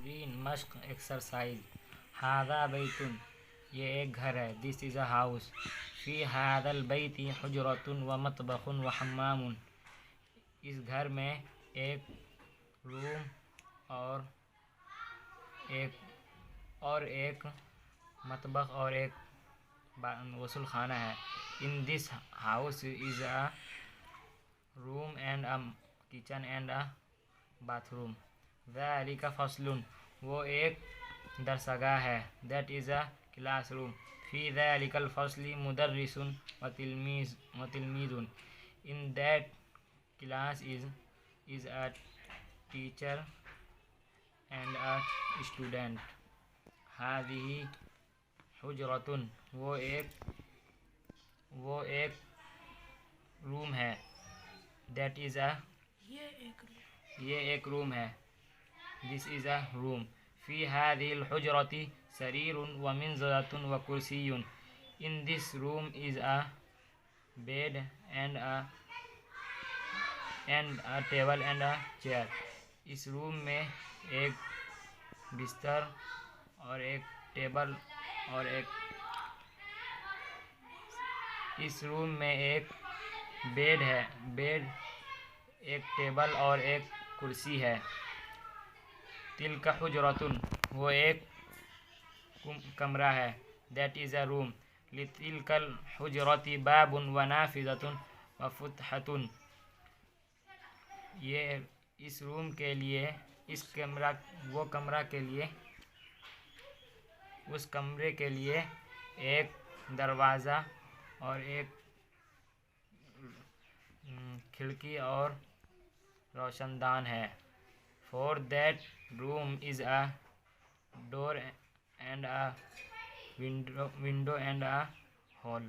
تمرین مشق ایکسرسائز. ھذا بیت یہ ایک گھر ہے. دس از اے ہاؤس. فی ھذا البیت حجرۃ ومطبخ وحمام. اس گھر میں ایک روم اور ایک مطبخ اور ایک غسل خانہ ہے. In this house is a room and a kitchen and a bathroom. ذلك فصل وہ ایک درسگاہ ہے. That is a classroom. في ذلك الفصل مدرس وتلميذ. In that class is a teacher and a student. هذه حجرة وہ ایک روم ہے. That is a یہ ایک روم ہے. This is a room. في هذه الحجرة سرير ومنزلة وكرسي. In this room is a bed and a table and a chair. اس روم میں ایک بستر اور ایک ٹیبل اور اس روم میں ایک بیڈ ہے. ایک ٹیبل اور ایک کرسی ہے. تلک حجرۃ وہ ایک کمرہ ہے. That is a room. لتلک الحجرۃ باب ونافذۃ وفتحۃ. یہ اس روم کے لیے اس کمرے کے لیے ایک دروازہ اور ایک کھڑکی اور روشن دان ہے. For that room is a door and a window and a hall.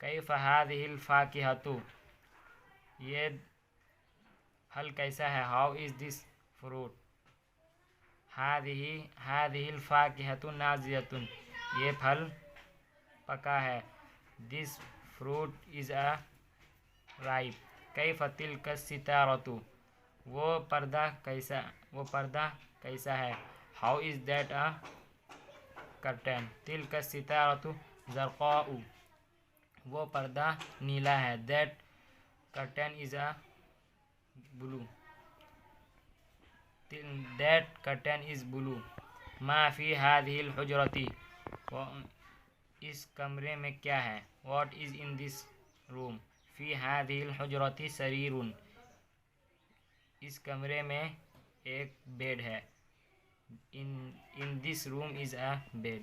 کیف هذه الفاکہۃ یہ پھل کیسا ہے. How is this fruit. هذه الفاکہۃ ناضجۃ یہ پھل پکا ہے. This fruit is a ripe. کیف تلک الستارۃ وہ پردہ کیسا ہے. How is that a curtain. تلک الستارۃ زرقاء وہ پردہ نیلا ہے. That curtain is a blue. That curtain is blue. ما فی هذه الحجرۃ اس کمرے میں کیا ہے. What is in this room. فی هذه الحجرۃ سریر اس کمرے میں ایک بیڈ ہے. In this room is a bed.